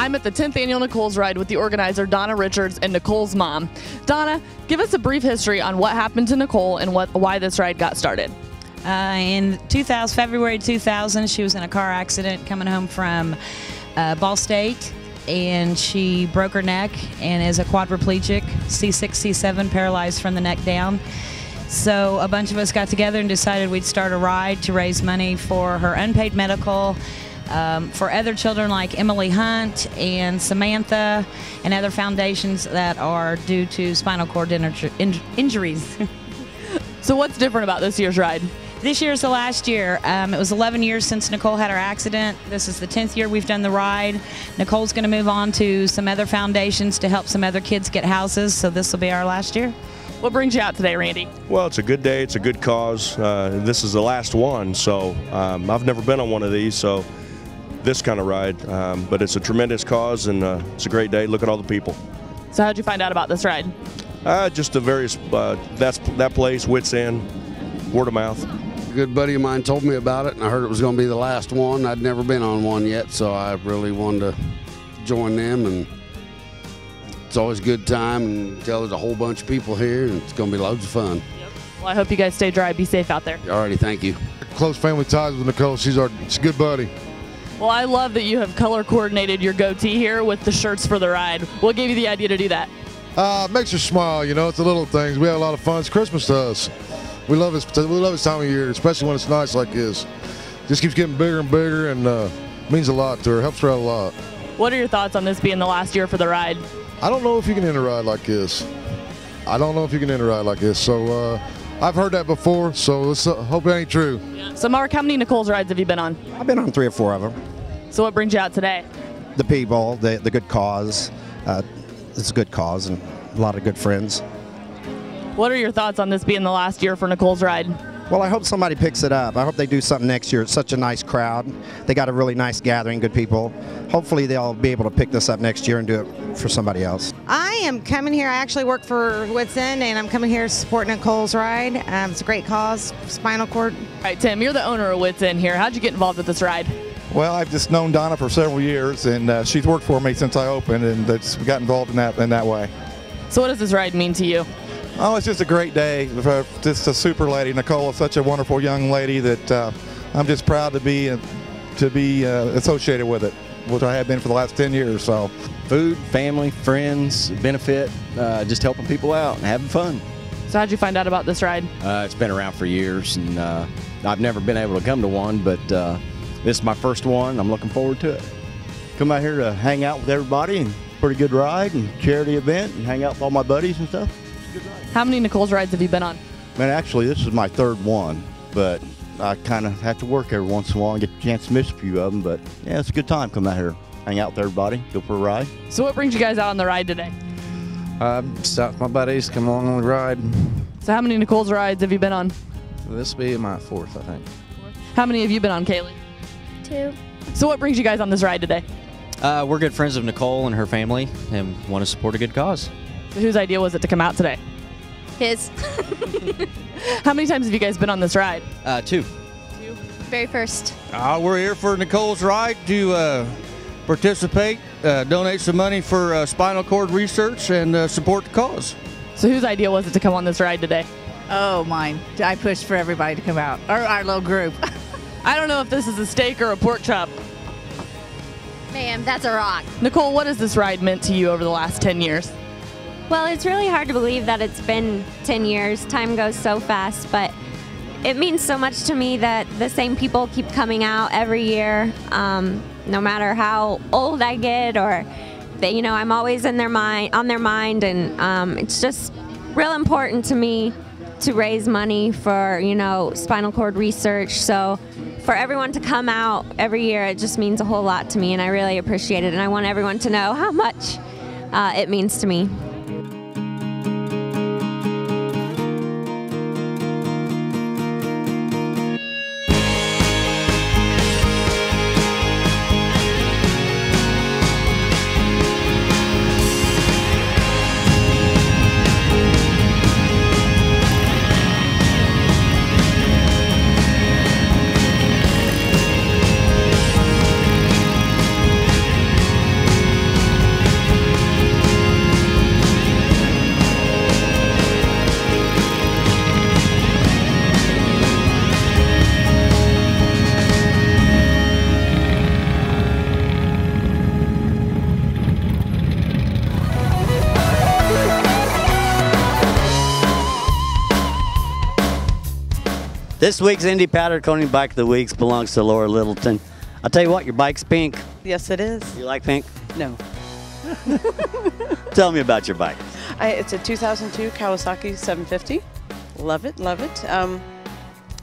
I'm at the 10th annual Nicole's Ride with the organizer, Donna Richards, and Nicole's mom. Donna, give us a brief history on what happened to Nicole and why this ride got started. In February 2000, she was in a car accident coming home from Ball State, and she broke her neck and is a quadriplegic, C6, C7, paralyzed from the neck down. So a bunch of us got together and decided we'd start a ride to raise money for her unpaid medical, for other children like Emily Hunt and Samantha, and other foundations that are due to spinal cord injuries. So what's different about this year's ride? This year is the last year. It was 11 years since Nicole had her accident. This is the 10th year we've done the ride. Nicole's going to move on to some other foundations to help some other kids get houses, so this will be our last year. What brings you out today, Randy? Well, it's a good day. It's a good cause. This is the last one, so I've never been on one of these, so this kind of ride, but it's a tremendous cause, and it's a great day. Look at all the people. So how'd you find out about this ride? Just the various, that place, Wits End, word of mouth. A good buddy of mine told me about it, and I heard it was going to be the last one. I'd never been on one yet, so I really wanted to join them, and it's always a good time, and there's a whole bunch of people here, and it's going to be loads of fun. Yep. Well, I hope you guys stay dry. Be safe out there. All righty, thank you. Close family ties with Nicole. She's a good buddy. Well, I love that you have color coordinated your goatee here with the shirts for the ride. What gave you the idea to do that? Makes her smile, you know. It's the little things. We have a lot of fun. It's Christmas to us. We love this time of year, especially when it's nice like this. Just keeps getting bigger and bigger, and means a lot to her. Helps her out a lot. What are your thoughts on this being the last year for the ride? I don't know if you can end a ride like this. So I've heard that before, so let's hope it ain't true. Yeah. So Mark, how many Nicole's rides have you been on? I've been on 3 or 4 of them. So what brings you out today? The people, the good cause. It's a good cause and a lot of good friends. What are your thoughts on this being the last year for Nicole's Ride? Well, I hope somebody picks it up. I hope they do something next year. It's such a nice crowd. They got a really nice gathering, good people. Hopefully they'll be able to pick this up next year and do it for somebody else. I am coming here. I actually work for Whiteland, and I'm coming here to support Nicole's Ride. It's a great cause, spinal cord. All right, Tim, you're the owner of Whiteland here. How'd you get involved with this ride? Well, I've just known Donna for several years, and she's worked for me since I opened, and we got involved in that way. So what does this ride mean to you? Oh, it's just a great day. Just a super lady. Nicole is such a wonderful young lady that I'm just proud to be associated with it, which I have been for the last 10 years. So, food, family, friends, benefit, just helping people out and having fun. So how'd you find out about this ride? It's been around for years, and I've never been able to come to one, but this is my first one. I'm looking forward to it. Come out here to hang out with everybody, and pretty good ride and charity event, and hang out with all my buddies and stuff. How many Nicole's rides have you been on? Man, actually, this is my 3rd one, but I kind of have to work every once in a while and get a chance to miss a few of them. But yeah, it's a good time. Come out here, hang out with everybody, go for a ride. So what brings you guys out on the ride today? Stopped with my buddies, come along on the ride. So how many Nicole's rides have you been on? This will be my 4th, I think. How many have you been on, Kaylee? 2. So what brings you guys on this ride today? We're good friends of Nicole and her family and want to support a good cause. So whose idea was it to come out today? His. How many times have you guys been on this ride? 2. Very first. We're here for Nicole's Ride to participate, donate some money for spinal cord research, and support the cause. So whose idea was it to come on this ride today? Oh, mine. I pushed for everybody to come out, or our little group. I don't know if this is a steak or a pork chop. Ma'am, that's a rock. Nicole, what has this ride meant to you over the last 10 years? Well, it's really hard to believe that it's been 10 years. Time goes so fast, but it means so much to me that the same people keep coming out every year, no matter how old I get, or they, I'm always on their mind, and it's just real important to me to raise money for, spinal cord research. So for everyone to come out every year, it just means a whole lot to me, and I really appreciate it, and I want everyone to know how much it means to me. This week's Indy Powder Coating Bike of the Week belongs to Laura Littleton. I'll tell you what, your bike's pink. Yes, it is. You like pink? No. Tell me about your bike. It's a 2002 Kawasaki 750. Love it, love it.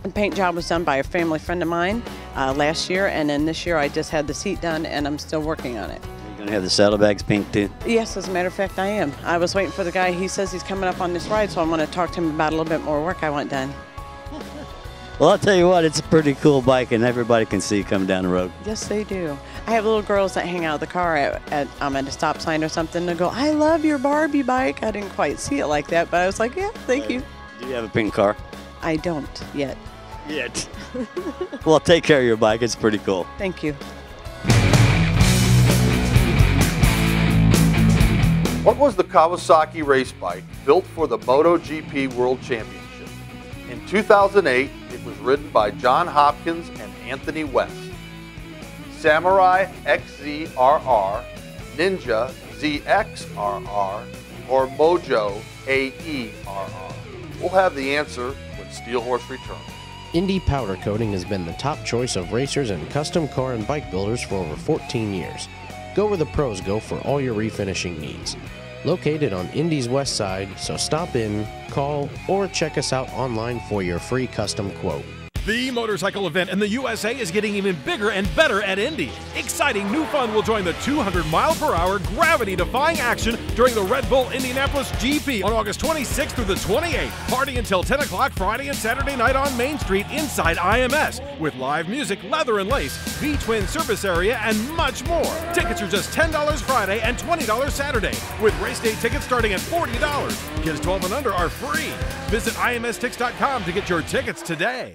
The paint job was done by a family friend of mine last year, and then this year I just had the seat done, and I'm still working on it. You're going to have the saddlebags pink too? Yes, as a matter of fact, I am. I was waiting for the guy. He says he's coming up on this ride, so I'm going to talk to him about a little bit more work I want done. Well, I'll tell you what, it's a pretty cool bike, and everybody can see you coming down the road. Yes, they do. I have little girls that hang out of the car at a stop sign or something. They go, I love your Barbie bike. I didn't quite see it like that, but I was like, yeah, thank you. Do you have a pink car? I don't yet. Yet. Well, take care of your bike. It's pretty cool. Thank you. What was the Kawasaki race bike built for the MotoGP World Championship? In 2008, it was ridden by John Hopkins and Anthony West. Samurai XZRR, Ninja ZXRR, or Mojo AERR? We'll have the answer when Steel Horse returns. Indy Powder Coating has been the top choice of racers and custom car and bike builders for over 14 years. Go where the pros go for all your refinishing needs. Located on Indy's west side, so stop in, call, or check us out online for your free custom quote. The motorcycle event in the USA is getting even bigger and better at Indy. Exciting new fun will join the 200-mile-per-hour gravity-defying action during the Red Bull Indianapolis GP on August 26th through the 28th. Party until 10 o'clock Friday and Saturday night on Main Street inside IMS with live music, leather and lace, V-twin service area, and much more. Tickets are just $10 Friday and $20 Saturday, with race day tickets starting at $40. Kids 12 and under are free. Visit imstix.com to get your tickets today.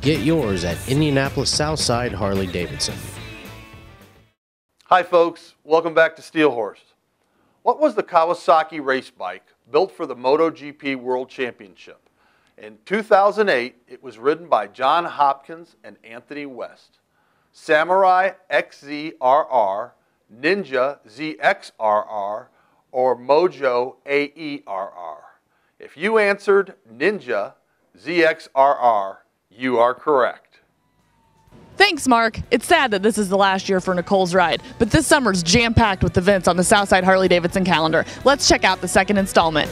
Get yours at Indianapolis Southside Harley Davidson. Hi folks, welcome back to Steel Horse. What was the Kawasaki race bike built for the MotoGP World Championship? In 2008, it was ridden by John Hopkins and Anthony West. Samurai XZRR, Ninja ZXRR, or Mojo AERR? If you answered Ninja ZXRR, you are correct. Thanks, Mark. It's sad that this is the last year for Nicole's ride, but this summer's jam-packed with events on the Southside Harley-Davidson calendar. Let's check out the second installment.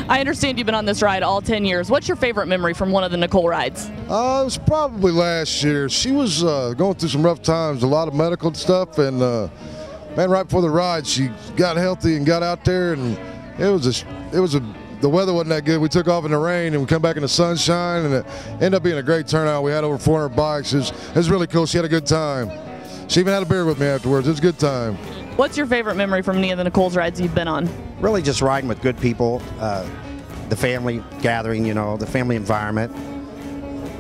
I understand you've been on this ride all 10 years. What's your favorite memory from one of the Nicole rides? It was probably last year. She was going through some rough times, a lot of medical stuff, and man, right before the ride, she got healthy and got out there, and the weather wasn't that good. We took off in the rain, and we come back in the sunshine, and it ended up being a great turnout. We had over 400 bikes. It was really cool. She had a good time. She even had a beer with me afterwards. It was a good time. What's your favorite memory from any of the Nicole's rides you've been on? Really just riding with good people, the family gathering, you know, the family environment.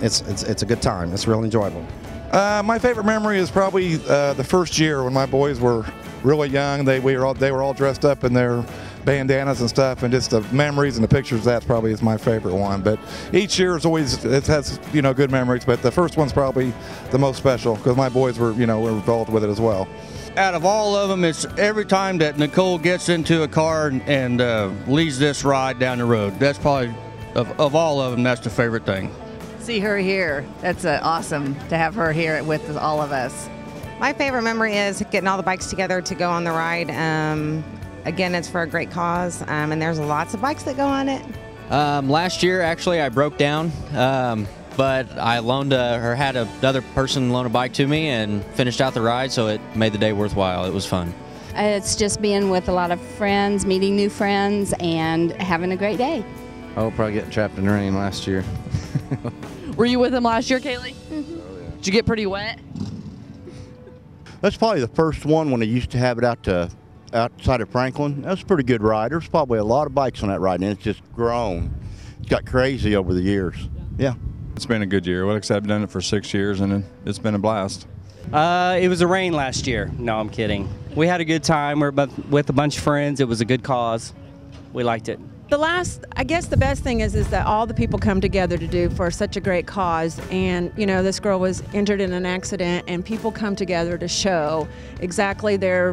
It's a good time. It's real enjoyable. My favorite memory is probably the first year when my boys were really young. They were all dressed up in their bandanas and stuff, and just the memories and the pictures. That's probably is my favorite one. But each year is always, it has good memories. But the first one's probably the most special because my boys were were involved with it as well. Out of all of them, it's every time that Nicole gets into a car and leads this ride down the road. That's probably of all of them. That's the favorite thing. See her here. That's awesome to have her here with all of us. My favorite memory is getting all the bikes together to go on the ride. Again, it's for a great cause, and there's lots of bikes that go on it. Last year, actually, I broke down, but I loaned or had another person loan a bike to me and finished out the ride, so it made the day worthwhile. It was fun. It's just being with a lot of friends, meeting new friends, and having a great day. Oh, probably getting trapped in the rain last year. Were you with him last year, Kaylee? Mm-hmm. Did you get pretty wet? That's probably the first one when they used to have it outside of Franklin. That was a pretty good ride. There's probably a lot of bikes on that ride, and it's just grown. It's got crazy over the years. Yeah. It's been a good year. Well, except I've done it for 6 years, and it's been a blast. It was a rain last year. No, I'm kidding. We had a good time. We're with a bunch of friends. It was a good cause. We liked it. I guess the best thing is that all the people come together to do for such a great cause. And, this girl was injured in an accident, and people come together to show exactly their,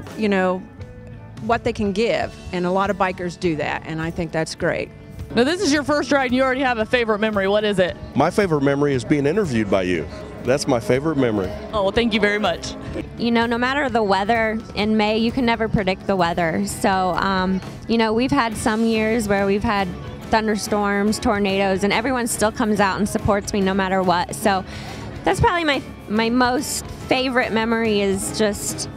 what they can give. And a lot of bikers do that, and I think that's great. Now, this is your first ride, and you already have a favorite memory. What is it? My favorite memory is being interviewed by you. That's my favorite memory. Oh, well, thank you very much. No matter the weather in May, you can never predict the weather. So, we've had some years where we've had thunderstorms, tornadoes, and everyone still comes out and supports me no matter what. So that's probably my most favorite memory is just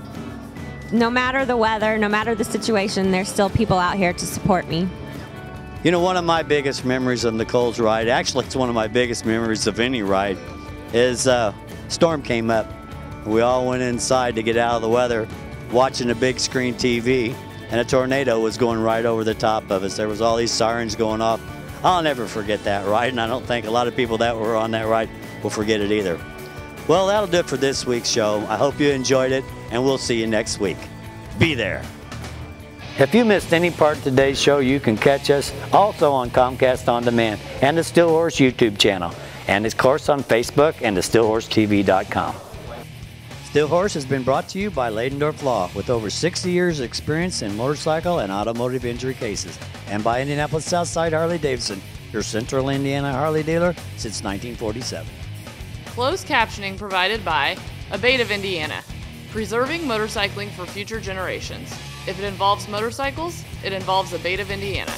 no matter the weather, no matter the situation, there's still people out here to support me. One of my biggest memories of Nicole's ride, actually it's one of my biggest memories of any ride, is storm came up. We all went inside to get out of the weather, watching a big screen TV, and a tornado was going right over the top of us. There was all these sirens going off. I'll never forget that ride, and I don't think a lot of people that were on that ride will forget it either. Well, that'll do it for this week's show. I hope you enjoyed it, and we'll see you next week. Be there. If you missed any part of today's show, you can catch us also on Comcast On Demand and the Still Horse YouTube channel, and of course on Facebook and thestillhorsetv.com. Still Horse has been brought to you by Ladendorf Law with over 60 years of experience in motorcycle and automotive injury cases, and by Indianapolis Southside Harley-Davidson, your Central Indiana Harley dealer since 1947. Closed captioning provided by ep8 of Indiana, preserving motorcycling for future generations. If it involves motorcycles, it involves ep8 of Indiana.